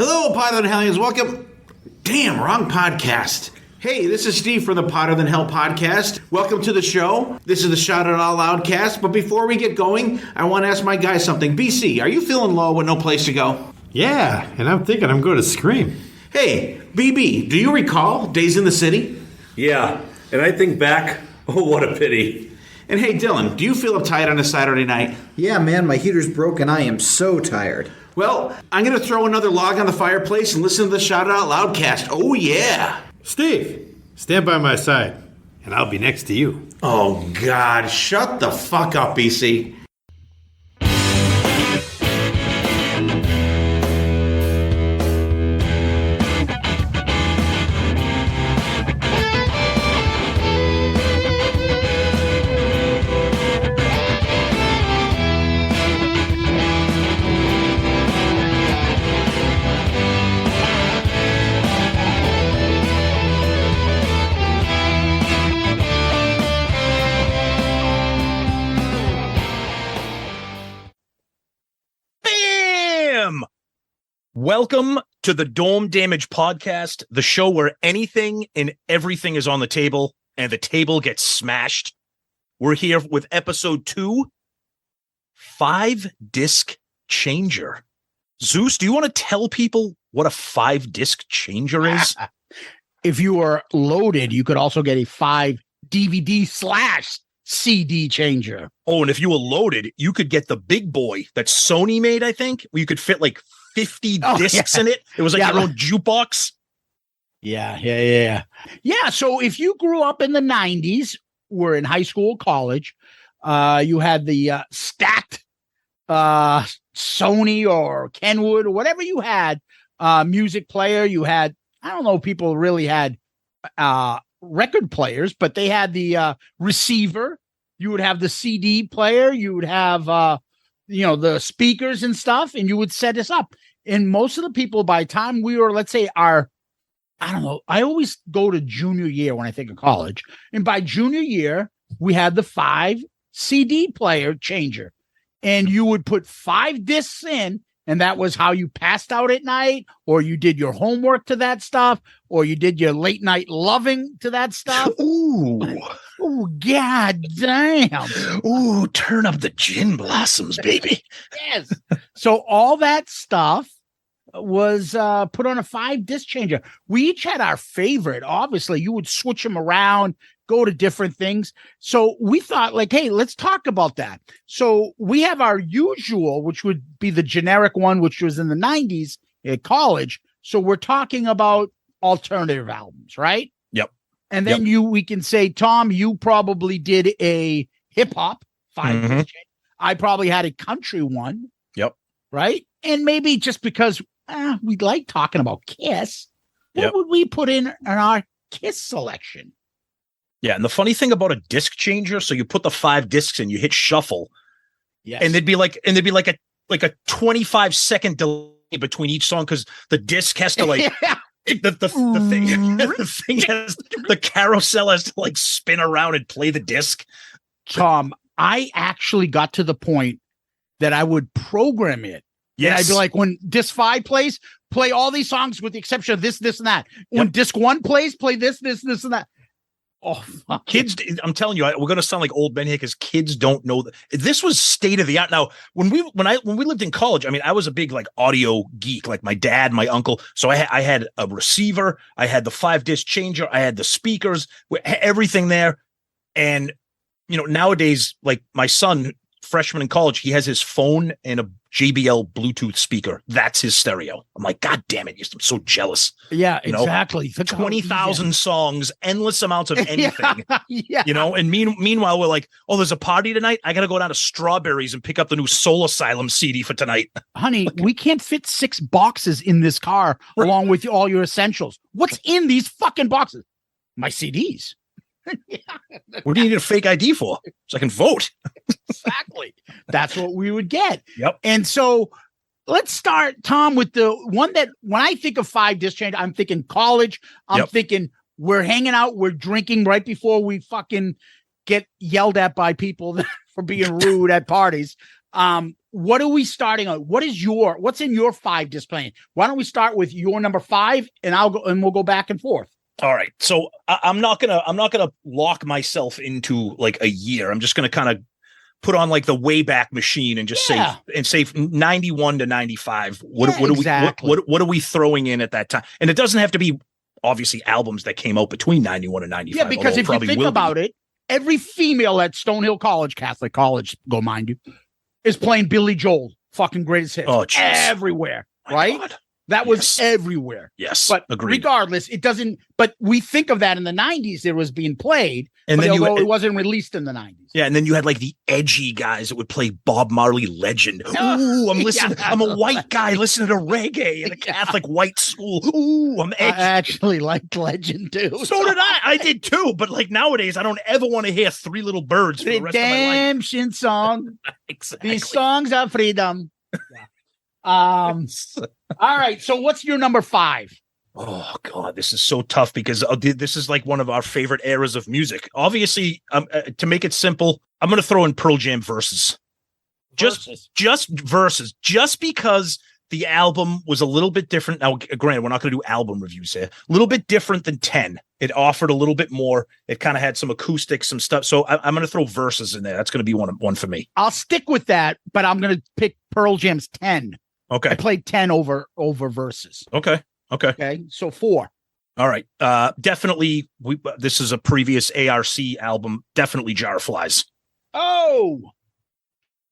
Hello, Potter Than Hellions. Welcome. Damn, wrong podcast. Hey, this is Steve from the Potter Than Hell podcast. Welcome to the show. This is the Shout It Out Loudcast. But before we get going, I want to ask my guy something. BC, are you feeling low with no place to go? Yeah, and I'm thinking I'm going to scream. Hey, BB, do you recall Days in the City? Yeah, and I think back, oh, what a pity. And hey, Dylan, do you feel uptight on a Saturday night? Yeah, man, my heater's broken. I am so tired. Well, I'm going to throw another log on the fireplace and listen to the Shout It Out Loudcast. Oh, yeah. Steve, stand by my side, and I'll be next to you. Oh, God. Shut the fuck up, BC. Welcome to the Dome Damage Podcast, the show where anything and everything is on the table and the table gets smashed. We're here with episode 2, 5-disc changer. Zeus, do you want to tell people what a 5-disc changer is? If you are loaded, you could also get a 5 DVD/CD changer. Oh, and if you were loaded, you could get the big boy that Sony made, I think, where you could fit like 50 discs in it. It was like your own jukebox. Yeah. So if you grew up in the 90s, were in high school, college, you had the stacked Sony or Kenwood or whatever you had, music player. You had, I don't know, people really had record players, but they had the receiver. You would have the CD player. You would have the speakers and stuff, and you would set this up. And most of the people, by the time we were, let's say, I always go to junior year when I think of college. And by junior year, we had the 5 CD player changer. And you would put 5 discs in, and that was how you passed out at night, or you did your homework to that stuff, or you did your late night loving to that stuff. Ooh. Oh, god damn. Ooh, turn up the gin blossoms, baby. Yes. So all that stuff was put on a 5-disc changer. We each had our favorite. Obviously, you would switch them around, go to different things. So we thought, like, hey, let's talk about that. So we have our usual, which would be the generic one, which was in the 90s at college. So we're talking about alternative albums, right? Yep. And then we can say, Tom, you probably did a hip hop 5-disc changer. I probably had a country one. Yep. Right. And maybe just because we like talking about Kiss, what would we put in our Kiss selection? Yeah, and the funny thing about a disc changer, so you put the 5 discs in, you hit shuffle, and there'd be like a 25-second delay between each song because the disc has to like the thing has the carousel has to like spin around and play the disc. Tom, I actually got to the point that I would program it. Yes. And I'd be like, when disc 5 plays, play all these songs with the exception of this, and that. When disc 1 plays, play this, and that. Oh, fuck. Kids, I'm telling you, we're going to sound like old men here because kids don't know that this was state of the art. Now, when we lived in college, I mean, I was a big like audio geek, like my dad, my uncle. So I had a receiver, I had the 5-disc changer, I had the speakers, everything there. And nowadays, like my son, freshman in college, he has his phone and a JBL Bluetooth speaker. That's his stereo. I'm like, God damn it. I'm so jealous. Yeah, exactly. 20,000 songs, endless amounts of anything. Yeah. And meanwhile, we're like, oh, there's a party tonight. I got to go down to Strawberries and pick up the new Soul Asylum CD for tonight. Honey, we can't fit 6 boxes in this car along with all your essentials. What's in these fucking boxes? My CDs. What do you need a fake ID for? So I can vote. Exactly. That's what we would get. Yep. And so let's start, Tom, with the one that when I think of 5-disc changer, I'm thinking college. I'm thinking we're hanging out, we're drinking right before we fucking get yelled at by people for being rude at parties. What are we starting on? What's in your 5 disc playing? Why don't we start with your number 5 and we'll go back and forth. All right. So I'm not gonna lock myself into like a year. I'm just gonna kind of put on like the Wayback Machine and just say 91 to 95. What are we throwing in at that time? And it doesn't have to be obviously albums that came out between 91 and 95. Yeah, because if you think about it, every female at Stonehill College, Catholic college, go mind you, is playing Billy Joel, fucking greatest hits. Oh, geez. Everywhere, right? God. That was everywhere. Yes, but agreed. Regardless, it doesn't. But we think of that in the 90s. It was being played, and then it wasn't released in the 90s. Yeah, and then you had like the edgy guys that would play Bob Marley Legend. Ooh, I'm listening. I'm a white guy listening to reggae in a Catholic white school. Ooh, I'm edgy. I actually liked Legend too. So did I. I did too. But like nowadays, I don't ever want to hear Three Little Birds for the rest of my life. Redemption song. Exactly. These songs of freedom. All right. So what's your number 5? Oh God, this is so tough because this is like one of our favorite eras of music. Obviously, to make it simple, I'm going to throw in Pearl Jam Versus. Just Versus, just because the album was a little bit different. Now, granted, we're not going to do album reviews here. A little bit different than 10. It offered a little bit more. It kind of had some acoustics, some stuff. So I'm going to throw Versus in there. That's going to be one for me. I'll stick with that, but I'm going to pick Pearl Jam's 10. Okay. I played 10 over Versus. Okay. So 4. All right. Definitely. This is a previous ARC album. Definitely Jar of Flies. Oh,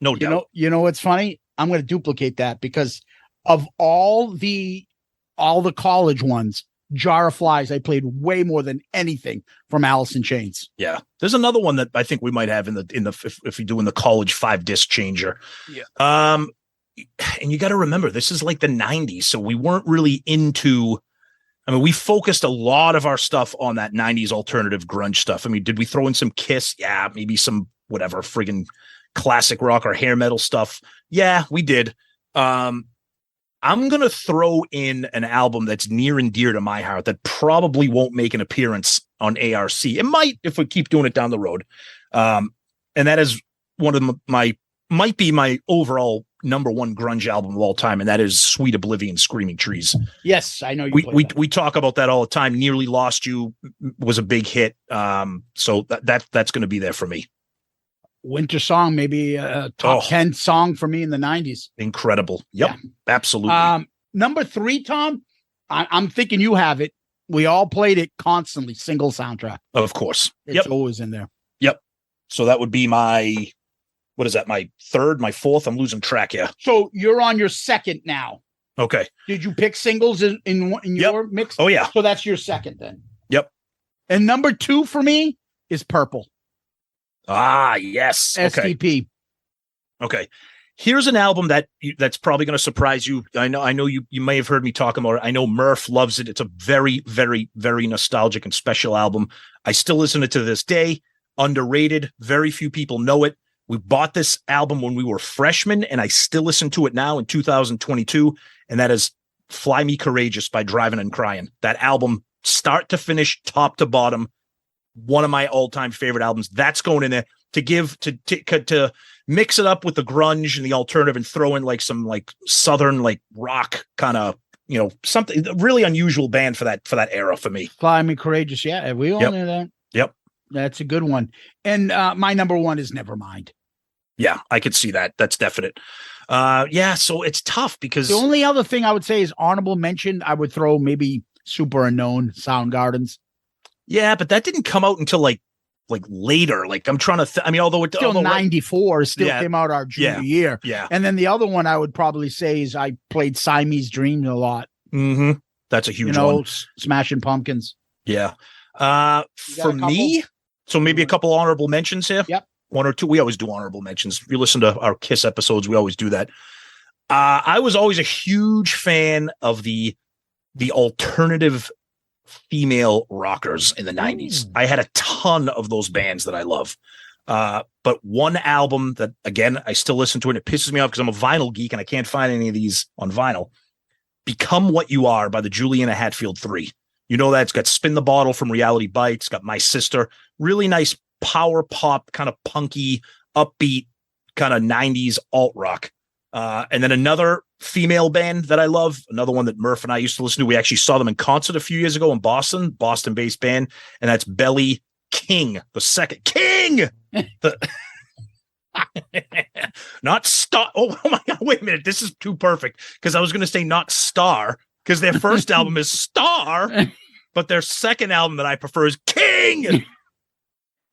no doubt. You know what's funny? I'm going to duplicate that because of all the college ones, Jar of Flies, I played way more than anything from Alice in Chains. Yeah. There's another one that I think we might have in the if you're doing the college 5-disc changer. Yeah. And you got to remember, this is like the 90s. So we weren't really we focused a lot of our stuff on that 90s alternative grunge stuff. I mean, did we throw in some Kiss? Yeah, maybe some whatever friggin' classic rock or hair metal stuff. Yeah, we did. I'm going to throw in an album that's near and dear to my heart that probably won't make an appearance on ARC. It might if we keep doing it down the road. And that is one of might be my overall number 1 grunge album of all time, and that is Sweet Oblivion, Screaming Trees. Yes, I know you. We talk about that all the time. Nearly Lost You was a big hit. So that's going to be there for me. Winter Song, maybe a top 10 song for me in the 90s. Incredible. Yep. Yeah. Absolutely. Number 3, Tom, I'm thinking you have it. We all played it constantly, single soundtrack. Of course. It's always in there. Yep. So that would be my, what is that? My 3rd, my 4th? I'm losing track here. So you're on your 2nd now. Okay. Did you pick singles in your mix? Oh, yeah. So that's your 2nd then. Yep. And number 2 for me is Purple. Ah, yes. STP. Okay. Here's an album that's probably going to surprise you. I know you may have heard me talk about it. I know Murph loves it. It's a very, very, very nostalgic and special album. I still listen to it to this day. Underrated. Very few people know it. We bought this album when we were freshmen, and I still listen to it now in 2022. And that is Fly Me Courageous by Drivin' and Cryin'. That album, start to finish, top to bottom, one of my all-time favorite albums. That's going in there to mix it up with the grunge and the alternative and throw in like some like southern like rock kind of, something really unusual band for that era for me. Fly Me Courageous. Yeah, we all knew that. Yep. That's a good one. And my number 1 is Nevermind. Yeah, I could see that. That's definite. So it's tough because the only other thing I would say is honorable mention. I would throw maybe Super Unknown, Soundgardens. Yeah, but that didn't come out until like later. Like I'm trying to. Although it still 94 came out our junior year. Yeah, and then the other one I would probably say is I played Siamese Dream a lot. Mm-hmm. That's a huge one. Smashing Pumpkins. Yeah. For me, so maybe a couple honorable mentions here. Yep. 1 or 2. We always do honorable mentions. If you listen to our Kiss episodes, we always do that. I was always a huge fan of the alternative female rockers in the 90s. I had a ton of those bands that I love. But one album that, again, I still listen to it. It pisses me off because I'm a vinyl geek and I can't find any of these on vinyl. Become What You Are by the Juliana Hatfield 3. You know that it's got Spin the Bottle from Reality Bites, got My Sister, really nice power pop, kind of punky, upbeat kind of 90s alt rock. And then another female band that I love, another one that Murph and I used to listen to. We actually saw them in concert a few years ago in Boston-based band, and that's Belly King, the second King. Not Star. Oh my God! Wait a minute, this is too perfect because I was going to say not Star because their first album is Star, but their second album that I prefer is King.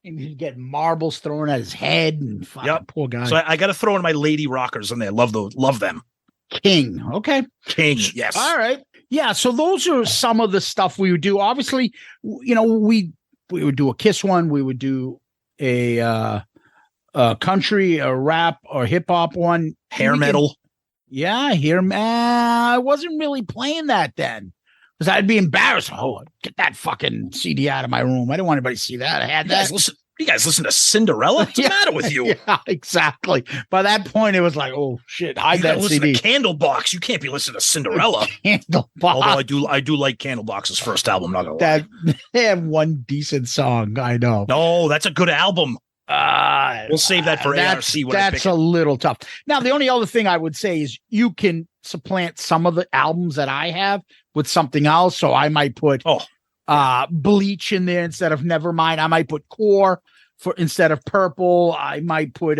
And he'd get marbles thrown at his head, and poor guy. So I got to throw in my lady rockers in there. Love them. King. Okay. King. Yes. All right. Yeah. So those are some of the stuff we would do. Obviously, we would do a Kiss one. We would do a country, a rap, or hip hop one. Hair metal. I wasn't really playing that then. Because I'd be embarrassed. Oh, get that fucking CD out of my room. I didn't want anybody to see that. I had that. You guys listen to Cinderella? What's the matter with you? Yeah, exactly. By that point, it was like, oh shit, hide that CD. To Candlebox. You can't be listening to Cinderella. Candlebox. Although I do like Candlebox's first album. Not gonna lie. They have one decent song. I know. No, that's a good album. We'll save that for ARC. That's a little tough. Now, the only other thing I would say is you can supplant some of the albums that I have with something else. So I might put Bleach in there instead of Nevermind. I might put Core instead of Purple. I might put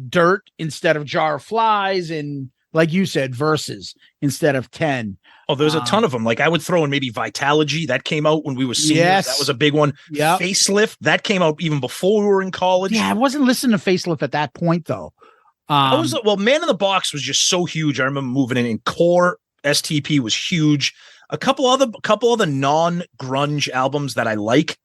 Dirt instead of Jar of Flies, and like you said, Verses instead of 10. Oh, there's a ton of them. Like I would throw in maybe Vitalogy. That came out when we were seniors. Yes. That was a big one. Yeah. Facelift. That came out even before we were in college. Yeah, I wasn't listening to Facelift at that point though. Man in the Box was just so huge. I remember moving in. Core STP was huge. A couple other non-grunge albums that I like.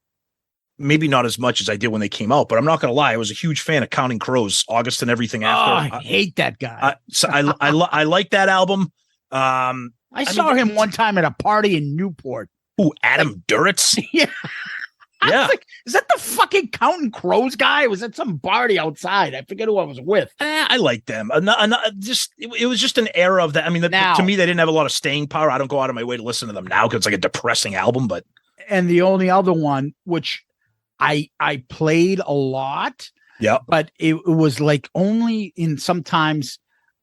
Maybe not as much as I did when they came out, but I'm not going to lie. I was a huge fan of Counting Crows, August and Everything After. I hate that guy. I like that album. I saw him one time at a party in Newport. Who, Adam Duritz? Yeah. Yeah. I was like, is that the fucking Counting Crows guy? Or was at some party outside? I forget who I was with. I like them. It was just an era of that. I mean, to me, they didn't have a lot of staying power. I don't go out of my way to listen to them now because it's like a depressing album. But the only other one, which I played a lot, yeah, but it was like only in sometimes,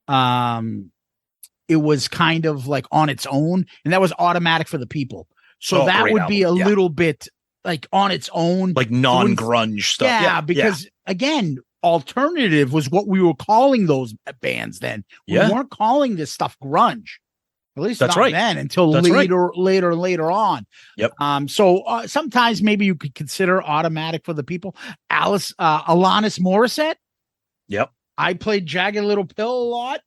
it was kind of like on its own, and that was Automatic for the People. So that would be a little bit like on its own, like non-grunge stuff. Yeah, because again, alternative was what we were calling those bands then. We weren't calling this stuff grunge. At least that's not right. then until later on. Yep. So sometimes maybe you could consider Automatic for the People. Alanis Morissette. Yep. I played Jagged Little Pill a lot.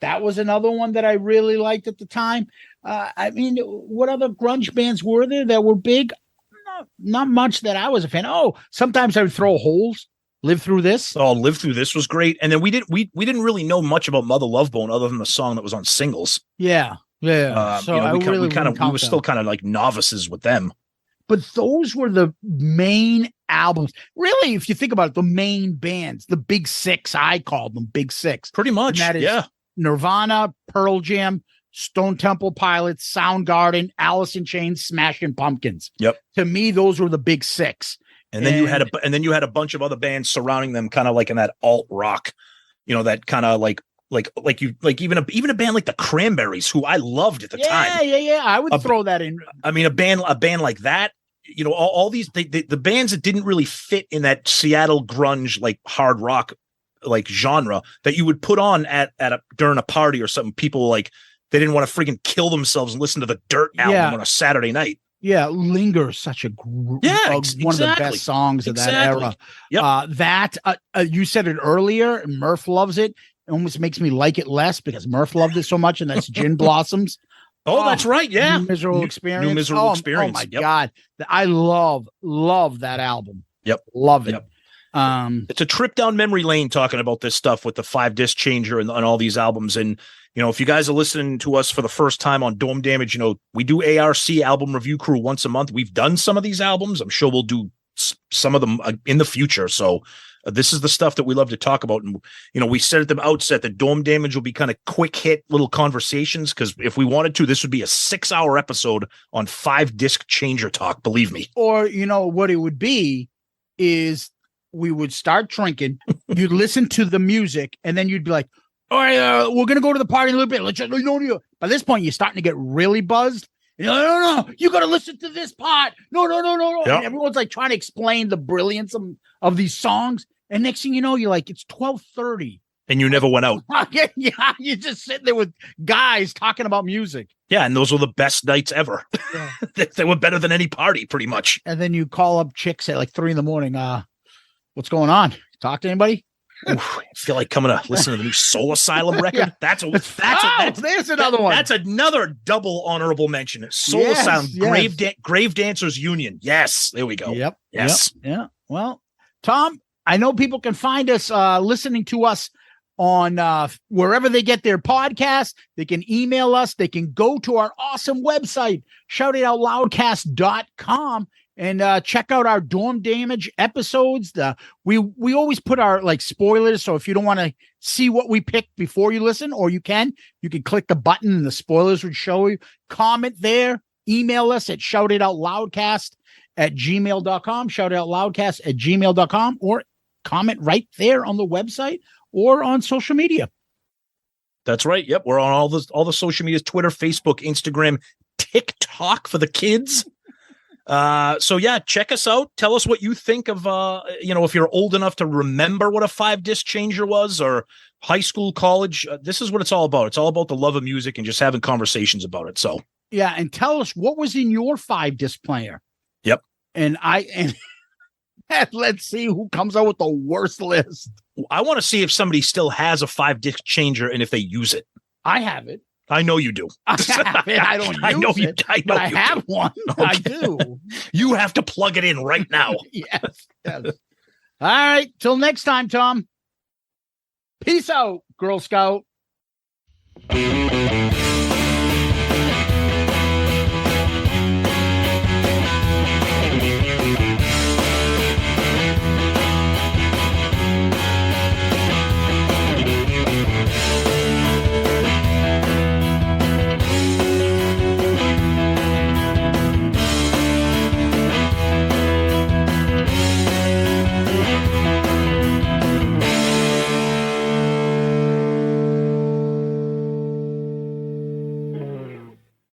That was another one that I really liked at the time. I mean, what other grunge bands were there that were big? Not much that I was a fan. Oh, sometimes I would throw Holes. Live Through This. Oh, Live Through This was great. And then we didn't really know much about Mother Love Bone other than the song that was on singles. Yeah. So we were still kind of like novices with them. But those were the main albums. Really, if you think about it, the main bands, the big six, I called them big six. Pretty much. And that is Nirvana, Pearl Jam, Stone Temple Pilots, Soundgarden, Alice in Chains, Smashing Pumpkins. Yep. To me, those were the big six. And then you had a bunch of other bands surrounding them, kind of like in that alt rock, that kind of like even a band like the Cranberries, who I loved at the time. Yeah. I would throw that in. I mean, a band like that, all these the bands that didn't really fit in that Seattle grunge like hard rock like genre that you would put on during a party or something. People like they didn't want to freaking kill themselves and listen to the Dirt album on a Saturday night. Yeah, Linger, such one of the best songs of that era. Yep. You said it earlier, Murph loves it. It almost makes me like it less because Murph loved it so much, and that's Gin Blossoms. Oh, that's right. Yeah. New Miserable Experience. New Miserable Experience. Oh my God. I love that album. Yep. Love it. Yep. It's a trip down memory lane talking about this stuff with the 5-disc changer and all these albums. And, if you guys are listening to us for the first time on Dome Damage, we do ARC album review crew once a month. We've done some of these albums. I'm sure we'll do some of them in the future. So this is the stuff that we love to talk about. And, we said at the outset that Dome Damage will be kind of quick hit little conversations. Cause if we wanted to, this would be a 6-hour episode on 5-disc changer talk. Believe me. Or, what it would be is we would start drinking. you'd listen to the music, and then you'd be like, all right, we're going to go to the party in a little bit. Let's just, by this point, you're starting to get really buzzed. You're like, no, you got to listen to this part. No. Yep. And everyone's like trying to explain the brilliance of these songs. And next thing you know, you're like, it's 12:30. And you never went out. Yeah, you're just sitting there with guys talking about music. Yeah, and those were the best nights ever. Yeah. They were better than any party, pretty much. And then you call up chicks at like 3 a.m. What's going on? Talk to anybody? Oof, I feel like coming to listen to the new Soul Asylum record. Yeah. There's another one. That's another double honorable mention. Soul Yes, Asylum, yes. Grave Dancers Union. Yes, there we go. Yep. Yes. Yep, yeah. Well, Tom, I know people can find us listening to us on wherever they get their podcasts. They can email us. They can go to our awesome website, shoutitoutloudcast.com, and check out our Dorm Damage episodes. We always put our like spoilers. So if you don't want to see what we picked before you listen, or you can click the button and the spoilers would show you. Comment there. Email us at shoutitoutloudcast@gmail.com, shoutitoutloudcast@gmail.com, or comment right there on the website or on social media. That's right. Yep. We're on all the social medias, Twitter, Facebook, Instagram, TikTok for the kids. So yeah, check us out. Tell us what you think of, if you're old enough to remember what a 5-disc changer was, or high school, college. This is what it's all about. It's all about the love of music and just having conversations about it. So yeah. And tell us what was in your 5-disc player. Yep. And let's see who comes out with the worst list. I want to see if somebody still has a 5-disc changer and if they use it. I have it. I know you do. I have it. I don't use I know it, but I have one. Okay. I do. You have to plug it in right now. Yes. All right. Till next time, Tom. Peace out, Girl Scout.